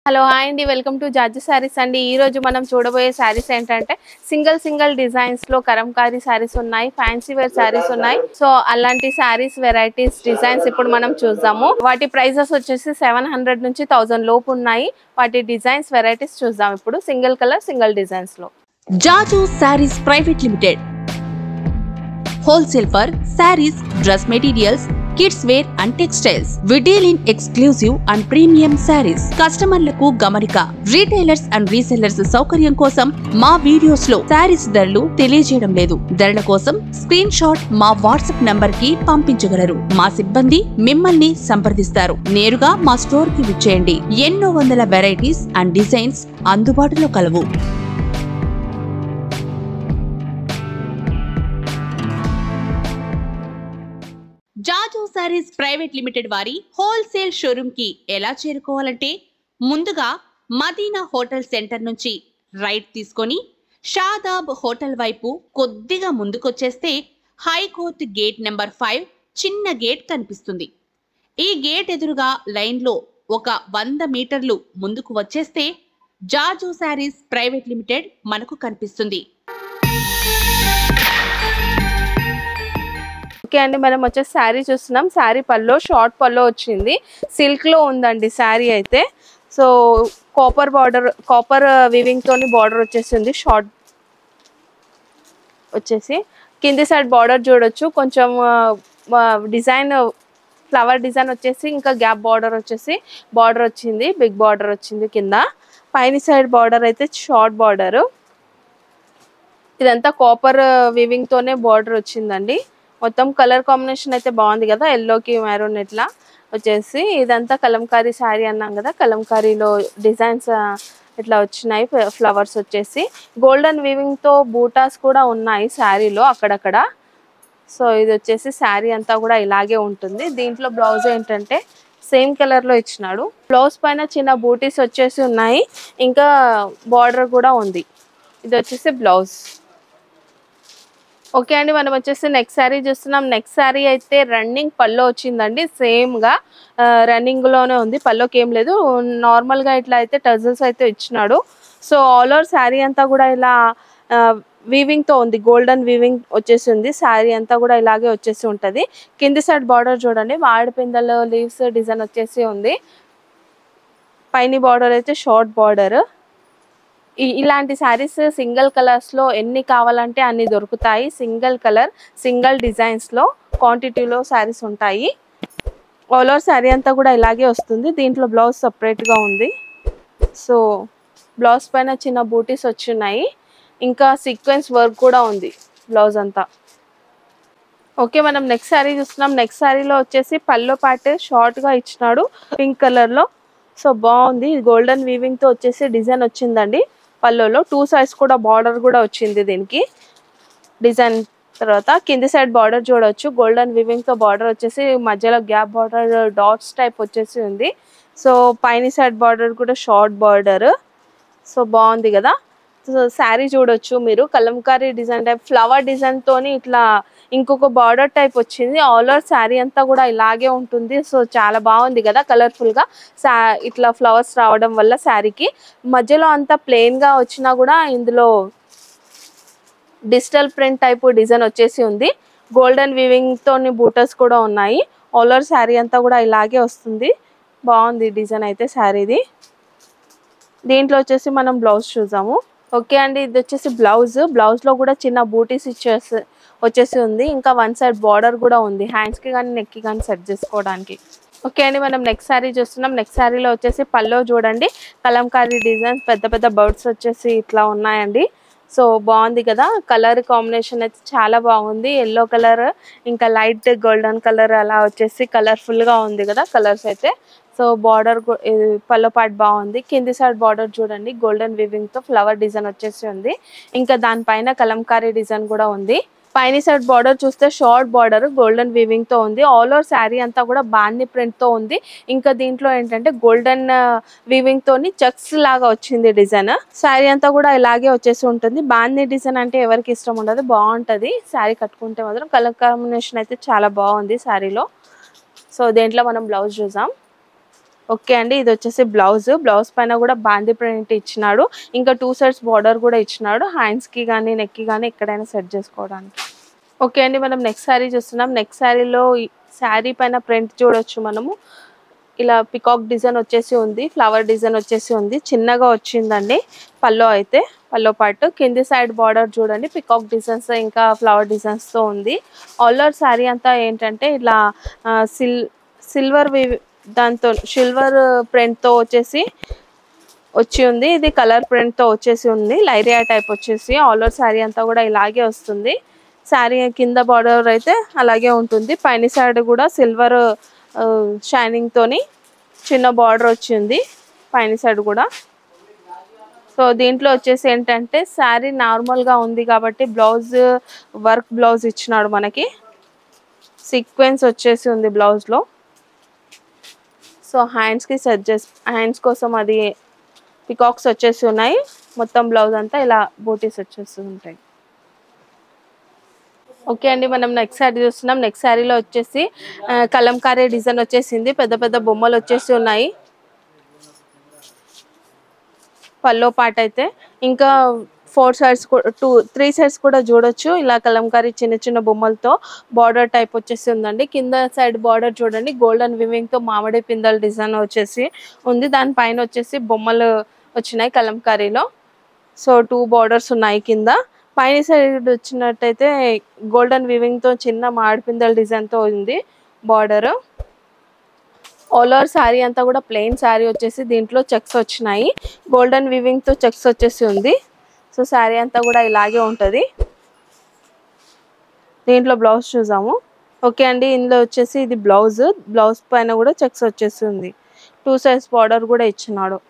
Hello hi అండి, welcome to George saris అండి. ఈ రోజు మనం చూడబోయే సారీస్ ఏంటంటే సింగిల్ డిజైన్స్ లో కలంకారీ సారీస్ ఉన్నాయి, ఫ్యాన్సీ వేర్ సారీస్ ఉన్నాయి. సో అలాంటి సారీస్ వెరైటీస్ డిజైన్స్ ఇప్పుడు మనం చూద్దాము. వాటి ప్రైజెస్ వచ్చేసి 700 నుంచి 1000 లోపు ఉన్నాయి. వాటి డిజైన్స్ వెరైటీస్ చూద్దాం ఇప్పుడు సింగిల్ కలర్ సింగిల్ డిజైన్స్ లో. Jaju Sarees private limited wholesale for sarees, dress materials, kids wear and textiles. We deal in exclusive and premium sarees. కస్టమర్లకు గమనిక, రీటైలర్స్ అండ్ రీసెల్లర్స్ సౌకర్యం కోసం మా వీడియోస్ లో సారీస్ ధరలు తెలియజేయడం లేదు. ధరల కోసం స్క్రీన్ షాట్ మా వాట్సాప్ నంబర్ కి పంపించగలరు. మా సిబ్బంది మిమ్మల్ని సంప్రదిస్తారు. నేరుగా మా స్టోర్ కి విచ్చేయండి. ఎన్నో వందల వెరైటీస్ అండ్ డిజైన్స్ అందుబాటులో కలవు. జాజు సారీస్ ప్రైవేట్ లిమిటెడ్ వారి హోల్సేల్ షోరూమ్ కి ఎలా చేరుకోవాలంటే ముందుగా మదీనా హోటల్ సెంటర్ నుంచి రైట్ తీసుకొని షాదాబ్ హోటల్ వైపు కొద్దిగా ముందుకొచ్చేస్తే హైకోర్ట్ గేట్ నెంబర్ 5 చిన్న గేట్ కనిపిస్తుంది. ఈ గేట్ ఎదురుగా లైన్లో ఒక 100 మీటర్లు ముందుకు వచ్చేస్తే జాజు సారీస్ ప్రైవేట్ లిమిటెడ్ మనకు కనిపిస్తుంది. ఓకే అండి, మనం వచ్చేసి శారీ చూస్తున్నాం. శారీ పల్లో షార్ట్ పల్లో వచ్చింది, సిల్క్ లో ఉందండి శారీ అయితే. సో కాపర్ వీవింగ్ తోని బార్డర్ వచ్చేసింది. షార్ట్ వచ్చేసి కింది సైడ్ బార్డర్ చూడొచ్చు, కొంచెం డిజైన్ ఫ్లవర్ డిజైన్ వచ్చేసి ఇంకా గ్యాప్ బార్డర్ వచ్చేసి బార్డర్ వచ్చింది, బిగ్ బార్డర్ వచ్చింది కింద. పైన సైడ్ బార్డర్ అయితే షార్ట్ బార్డర్. ఇదంతా కాపర్ వీవింగ్ తోనే బార్డర్ వచ్చిందండి. మొత్తం కలర్ కాంబినేషన్ అయితే బాగుంది కదా, ఎల్లోకి మెరూన్ ఇట్లా వచ్చేసి. ఇదంతా కలంకారీ శారీ అన్నాం కదా, కలంకారీలో డిజైన్స్ ఇట్లా వచ్చినాయి. ఫ్లవర్స్ వచ్చేసి గోల్డెన్ వీవింగ్ తో బూటాస్ కూడా ఉన్నాయి శారీలో అక్కడక్కడ. సో ఇది వచ్చేసి శారీ అంతా కూడా ఇలాగే ఉంటుంది. దీంట్లో బ్లౌజ్ ఏంటంటే సేమ్ కలర్ లో ఇచ్చినాడు. బ్లౌజ్ పైన చిన్న బూటీస్ వచ్చేసి ఉన్నాయి, ఇంకా బార్డర్ కూడా ఉంది. ఇది వచ్చేసి బ్లౌజ్. ఓకే అండి, మనం వచ్చేసి నెక్స్ట్ శారీ చూస్తున్నాం. నెక్స్ట్ శారీ అయితే రన్నింగ్ పల్లో వచ్చిందండి. సేమ్ గా రన్నింగ్ లోనే ఉంది, పల్లోకి ఏం లేదు. నార్మల్ గా ఇట్లా అయితే టజల్స్ అయితే ఇచ్చినాడు. సో ఆల్ ఓవర్ శారీ అంతా కూడా ఇలా వీవింగ్ తో ఉంది, గోల్డెన్ వీవింగ్ వచ్చేసి ఉంది. శారీ అంతా కూడా ఇలాగే వచ్చేసి ఉంటది. కింది సైడ్ బార్డర్ చూడండి, మామిడి పిందెలు లీవ్స్ డిజైన్ వచ్చేసి ఉంది. పైన బార్డర్ అయితే షార్ట్ బార్డర్. ఇలాంటి శారీస్ సింగిల్ కలర్స్ లో ఎన్ని కావాలంటే అన్ని దొరుకుతాయి. సింగిల్ కలర్ సింగిల్ డిజైన్స్ లో క్వాంటిటీలో శారీస్ ఉంటాయి. ఆల్ ఓవర్ శారీ అంతా కూడా ఇలాగే వస్తుంది. దీంట్లో బ్లౌజ్ సపరేట్ గా ఉంది. సో బ్లౌజ్ పైన చిన్న బూటీస్ వచ్చున్నాయి, ఇంకా సీక్వెన్స్ వర్క్ కూడా ఉంది బ్లౌజ్ అంతా. ఓకే, మనం నెక్స్ట్ శారీ చూస్తున్నాం. నెక్స్ట్ శారీలో వచ్చేసి పల్లో పార్ట్ షార్ట్ గా ఇచ్చినాడు పింక్ కలర్ లో. సో బాగుంది, గోల్డెన్ వీవింగ్ తో వచ్చేసి డిజైన్ వచ్చిందండి పల్లోలో. 2 సైడ్స్ కూడా బార్డర్ కూడా వచ్చింది దీనికి డిజైన్. తర్వాత కింది సైడ్ బార్డర్ చూడొచ్చు, గోల్డెన్ వీవింగ్ తో బార్డర్ వచ్చేసి మధ్యలో గ్యాప్ బార్డర్ డాట్స్ టైప్ వచ్చేసి ఉంది. సో పైన సైడ్ బార్డర్ కూడా షార్ట్ బార్డర్. సో బాగుంది కదా. సో శారీ చూడొచ్చు మీరు, Kalamkari design type flower design తోని ఇట్లా ఇంకొక బార్డర్ టైప్ వచ్చింది. ఆల్ ఓవర్ శారీ అంతా కూడా ఇలాగే ఉంటుంది. సో చాలా బాగుంది కదా, కలర్ఫుల్ గా ఇట్లా ఫ్లవర్స్ రావడం వల్ల శారీకి. మధ్యలో అంతా ప్లెయిన్ గా వచ్చినా కూడా ఇందులో డిజిటల్ ప్రింట్ టైప్ డిజైన్ వచ్చేసి ఉంది. గోల్డెన్ వీవింగ్ తోని బూటర్స్ కూడా ఉన్నాయి. ఆల్ ఓవర్ శారీ అంతా కూడా ఇలాగే వస్తుంది. బాగుంది డిజైన్ అయితే శారీది. దీంట్లో వచ్చేసి మనం బ్లౌజ్ చూద్దాము. ఓకే అండి, ఇది వచ్చేసి బ్లౌజ్ లో కూడా చిన్న బూటీస్ వచ్చేసి ఉంది. ఇంకా 1 సైడ్ బార్డర్ కూడా ఉంది, హ్యాండ్స్ కి కానీ నెక్ కి కానీ సెట్ చేసుకోవడానికి. ఓకే అండి, మనం నెక్స్ట్ శారీ చూస్తున్నాం. నెక్స్ట్ శారీలో వచ్చేసి పల్లో చూడండి, కలంకారీ డిజైన్స్ పెద్ద పెద్ద బర్డ్స్ వచ్చేసి ఇట్లా ఉన్నాయండి. సో బాగుంది కదా, కలర్ కాంబినేషన్ అయితే చాలా బాగుంది. ఎల్లో కలర్ ఇంకా లైట్ గోల్డెన్ కలర్ అలా వచ్చేసి కలర్ఫుల్ గా ఉంది కదా కలర్స్ అయితే. సో బార్డర్ పల్లో పార్ట్ బాగుంది. కింది సైడ్ బార్డర్ చూడండి, గోల్డెన్ వీవింగ్ తో ఫ్లవర్ డిజైన్ వచ్చేసి ఉంది. ఇంకా దానిపైన కలంకారీ డిజైన్ కూడా ఉంది. పైన సైడ్ బార్డర్ చూస్తే షార్ట్ బార్డర్ గోల్డెన్ వీవింగ్ తో ఉంది. ఆల్ ఓవర్ శారీ అంతా కూడా బాందీ ప్రింట్ తో ఉంది. ఇంకా దీంట్లో ఏంటంటే గోల్డెన్ వీవింగ్ తోని చెక్స్ లాగా వచ్చింది డిజైన్. శారీ అంతా కూడా ఇలాగే వచ్చేసి ఉంటుంది. బాందీ డిజైన్ అంటే ఎవరికి ఇష్టం ఉండదు, బాగుంటది శారీ కట్టుకుంటే మాత్రం. కలర్ కాంబినేషన్ అయితే చాలా బాగుంది శారీలో. సో దేంట్లో మనం బ్లౌజ్ చూసాం. ఓకే అండి, ఇది వచ్చేసి బ్లౌజ్ పైన కూడా బాందీ ప్రింట్ ఇచ్చినాడు. ఇంకా 2 సైడ్స్ బార్డర్ కూడా ఇచ్చినాడు. హ్యాండ్స్ కి కానీ నెక్ కి కానీ ఎక్కడైనా సెట్ చేసుకోవడానికి. ఓకే అండి, మనం నెక్స్ట్ శారీ చూస్తున్నాం. నెక్స్ట్ శారీలో శారీ పైన ప్రింట్ చూడొచ్చు మనము. ఇలా పికాక్ డిజైన్ వచ్చేసి ఉంది, ఫ్లవర్ డిజైన్ వచ్చేసి ఉంది, చిన్నగా వచ్చిందండి పల్లో అయితే. పల్లో పాటు కింది సైడ్ బార్డర్ చూడండి, పికాక్ డిజైన్స్ ఇంకా ఫ్లవర్ డిజైన్స్ తో ఉంది. ఆల్ ఓవర్ శారీ అంతా ఏంటంటే ఇలా సిల్వర్ దాంతో సిల్వర్ ప్రింట్ తో వచ్చేసి వచ్చి ఉంది. ఇది కలర్ ప్రింట్ తో వచ్చేసి ఉంది, లైరియా టైప్ వచ్చేసి. ఆల్ ఓవర్ శారీ అంతా కూడా ఇలాగే వస్తుంది. శారీ కింద బార్డర్ అయితే అలాగే ఉంటుంది. పైన సైడ్ కూడా సిల్వర్ షైనింగ్ తోని చిన్న బార్డర్ వచ్చింది పైన సైడ్ కూడా. సో దీంట్లో వచ్చేసి ఏంటంటే శారీ నార్మల్ గా ఉంది కాబట్టి బ్లౌజ్ వర్క్ బ్లౌజ్ ఇచ్చినాడు మనకి. సీక్వెన్స్ వచ్చేసి ఉంది బ్లౌజ్ లో. సో హ్యాండ్స్ కి సెట్ చేసి హ్యాండ్స్ కోసం అది పికాక్స్ వచ్చేసి ఉన్నాయి. మొత్తం బ్లౌజ్ అంతా ఇలా బూటీస్ వచ్చేసి ఉంటాయి. ఓకే అండి, మనం నెక్స్ట్ శారీ చూస్తున్నాం. నెక్స్ట్ శారీలో వచ్చేసి కలంకారీ డిజైన్ వచ్చేసింది. పెద్ద పెద్ద బొమ్మలు వచ్చేసి ఉన్నాయి పల్లో పాట అయితే. ఇంకా 4 సైడ్స్ 3 సైడ్స్ కూడా చూడొచ్చు. ఇలా కలంకారీ చిన్న చిన్న బొమ్మలతో బార్డర్ టైప్ వచ్చేసి ఉందండి. కింద సైడ్ బార్డర్ చూడండి, గోల్డెన్ వివింగ్ తో మామిడి పిందల్ డిజైన్ వచ్చేసి ఉంది. దానిపైన వచ్చేసి బొమ్మలు వచ్చినాయి కలంకారీలో. సో 2 బార్డర్స్ ఉన్నాయి కింద. పైన సైడ్ వచ్చినట్టయితే గోల్డెన్ వివింగ్ తో చిన్న మామిడిపిందల డిజైన్ తో ఉంది బార్డర్. ఆల్ ఓవర్ శారీ అంతా కూడా ప్లెయిన్ శారీ వచ్చేసి దీంట్లో చెక్స్ వచ్చినాయి. గోల్డెన్ వివింగ్ తో చెక్స్ వచ్చేసి ఉంది. సో శారీ అంతా కూడా ఇలాగే ఉంటది. దీంట్లో బ్లౌజ్ చూసాము. ఓకే అండి, ఇందులో వచ్చేసి ఇది బ్లౌజ్ పైన కూడా చెక్స్ వచ్చేసి ఉంది. 2 సైడ్స్ బార్డర్ కూడా ఇచ్చినాడు.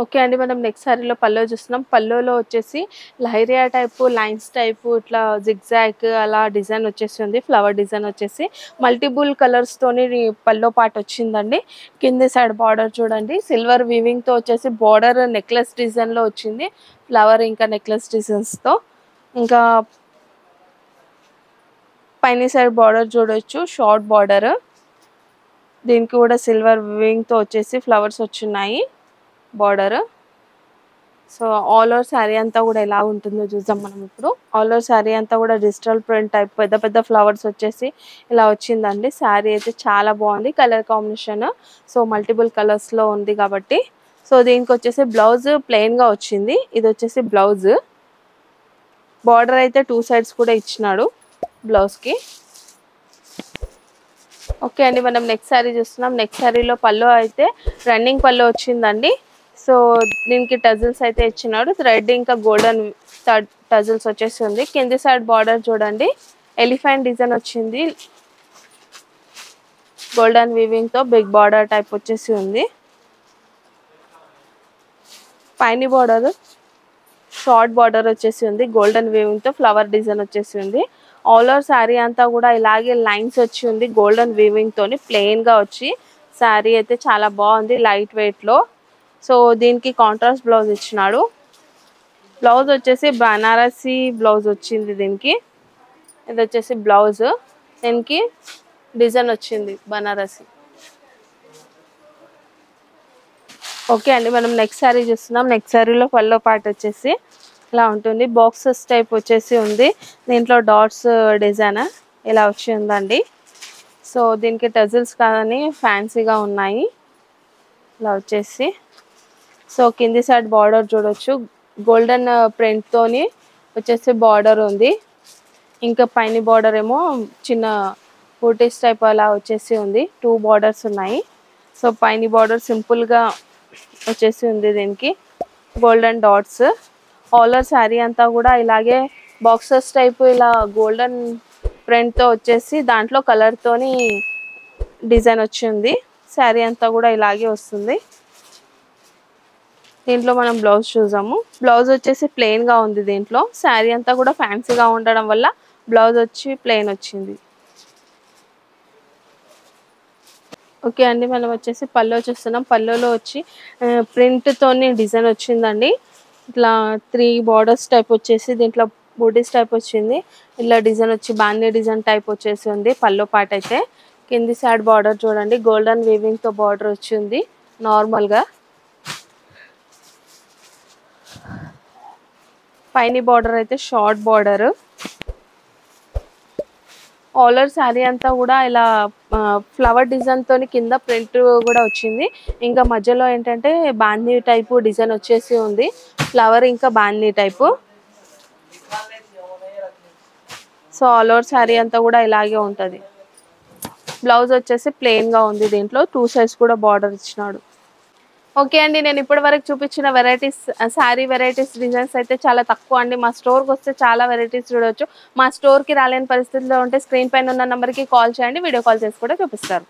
ఓకే అండి, మనం నెక్స్ట్ శారీలో పల్లో చూస్తున్నాం. పల్లోలో వచ్చేసి లైరియా టైప్ లైన్స్ టైప్ ఇట్లా జిగ్జాగ్ అలా డిజైన్ వచ్చేసి ఉంది. ఫ్లవర్ డిజైన్ వచ్చేసి మల్టిపుల్ కలర్స్ తోని పల్లో పాట వచ్చిందండి. కింది సైడ్ బార్డర్ చూడండి, సిల్వర్ వీవింగ్ తో వచ్చేసి బార్డర్ నెక్లెస్ డిజైన్ లో వచ్చింది. ఫ్లవర్ ఇంకా నెక్లెస్ డిజైన్స్ తో. ఇంకా పైన సైడ్ బార్డర్ చూడొచ్చు, షార్ట్ బార్డర్. దీనికి కూడా సిల్వర్ వీవింగ్ తో వచ్చేసి ఫ్లవర్స్ వచ్చున్నాయి border. So all over sari అంతా కూడా ఎలా ఉంటుందో చూద్దాం మనం ఇప్పుడు. ఆల్ ఓవర్ శారీ అంతా కూడా డిజిటల్ ప్రింట్ టైప్ పెద్ద పెద్ద ఫ్లవర్స్ వచ్చేసి ఇలా వచ్చిందండి. శారీ అయితే చాలా బాగుంది, colour combination. So multiple colours లో ఉంది కాబట్టి. సో దీనికి వచ్చేసి బ్లౌజ్ ప్లెయిన్ గా వచ్చింది. ఇది వచ్చేసి బ్లౌజ్. బార్డర్ అయితే 2 సైడ్స్ కూడా ఇచ్చినాడు బ్లౌజ్ కి. ఓకే అండి, మనం నెక్స్ట్ శారీ చూస్తున్నాం. నెక్స్ట్ శారీలో పల్లో అయితే రన్నింగ్ పల్లో వచ్చిందండి. సో దీనికి టజిల్స్ అయితే ఇచ్చినాడు. థ్రెడ్ ఇంకా గోల్డెన్ టజిల్స్ వచ్చేసి ఉంది. కింది సైడ్ బార్డర్ చూడండి, ఎలిఫెంట్ డిజైన్ వచ్చింది. గోల్డెన్ వీవింగ్ తో బిగ్ బార్డర్ టైప్ వచ్చేసి ఉంది. పైన బార్డర్ షార్ట్ బార్డర్ వచ్చేసి ఉంది. గోల్డెన్ వీవింగ్ తో ఫ్లవర్ డిజైన్ వచ్చేసి ఉంది. ఆల్ ఓవర్ శారీ అంతా కూడా ఇలాగే లైన్స్ వచ్చి ఉంది గోల్డెన్ వీవింగ్ తోని ప్లెయిన్ గా వచ్చి. శారీ అయితే చాలా బాగుంది, లైట్ వెయిట్ లో. సో దీనికి కాంట్రాస్ట్ బ్లౌజ్ ఇచ్చినాడు. బ్లౌజ్ వచ్చేసి బనారసి బ్లౌజ్ వచ్చింది దీనికి. ఇది వచ్చేసి బ్లౌజ్, దీనికి డిజైన్ వచ్చింది బనారసి. ఓకే అండి, మనం నెక్స్ట్ శారీ చూస్తున్నాం. నెక్స్ట్ శారీలో పల్లో పార్ట్ వచ్చేసి ఇలా ఉంటుంది. బాక్సెస్ టైప్ వచ్చేసి ఉంది. దీంట్లో డాట్స్ డిజైన్ ఇలా వచ్చి ఉందండి. సో దీనికి టజిల్స్ కానీ ఫ్యాన్సీగా ఉన్నాయి ఇలా వచ్చేసి. సో కింది సైడ్ బార్డర్ చూడొచ్చు, గోల్డెన్ ప్రింట్ తోని వచ్చేసి బార్డర్ ఉంది. ఇంకా పైన బార్డర్ ఏమో చిన్న బూటీస్ టైప్ అలా వచ్చేసి ఉంది. 2 బార్డర్స్ ఉన్నాయి. సో పైన బార్డర్ సింపుల్ గా వచ్చేసి ఉంది, దీనికి golden dots. All over sari అంతా కూడా ఇలాగే బాక్సెస్ టైప్ ఇలా గోల్డెన్ ప్రింట్ తో వచ్చేసి దాంట్లో కలర్ తోని డిజైన్ వచ్చింది. శారీ అంతా కూడా ఇలాగే వస్తుంది. దీంట్లో మనం బ్లౌజ్ చూసాము. బ్లౌజ్ వచ్చేసి ప్లెయిన్ గా ఉంది. దీంట్లో శారీ అంతా కూడా ఫ్యాన్సీగా ఉండడం వల్ల బ్లౌజ్ వచ్చి ప్లెయిన్ వచ్చింది. ఓకే అండి, మనం వచ్చేసి పల్లో చూస్తున్నాం. పల్లోలో వచ్చి ప్రింట్ తోని డిజైన్ వచ్చిందండి. ఇట్లా 3 బార్డర్స్ టైప్ వచ్చేసి దీంట్లో బూటీస్ టైప్ వచ్చింది. ఇలా డిజైన్ వచ్చి బాందీ డిజైన్ టైప్ వచ్చేసి ఉంది పల్లో పార్ట్ అయితే. కింది సైడ్ బార్డర్ చూడండి, గోల్డెన్ వీవింగ్ తో బార్డర్ వచ్చింది నార్మల్ గా. పైన బార్డర్ అయితే short border. All over sari అంతా కూడా ఇలా ఫ్లవర్ డిజైన్ తోని కింద ప్రింట్ కూడా వచ్చింది. ఇంకా మధ్యలో ఏంటంటే బాందీ టైపు డిజైన్ వచ్చేసి ఉంది, ఫ్లవర్ ఇంకా బాందీ type. So all over sari అంతా కూడా ఇలాగే ఉంటది. బ్లౌజ్ వచ్చేసి ప్లెయిన్ గా ఉంది, దీంట్లో 2 సైడ్స్ కూడా బార్డర్ ఇచ్చినాడు. ఓకే అండి, నేను ఇప్పటి వరకు చూపించిన వెరైటీస్, శారీ వెరైటీస్, డిజైన్స్ అయితే చాలా తక్కువ అండి. మా స్టోర్కి వస్తే చాలా వెరైటీస్ చూడవచ్చు. మా స్టోర్కి రాలేని పరిస్థితిలో ఉంటే స్క్రీన్ పైన ఉన్న నెంబర్కి కాల్ చేయండి, వీడియో కాల్ చేసి కూడా చూపిస్తారు.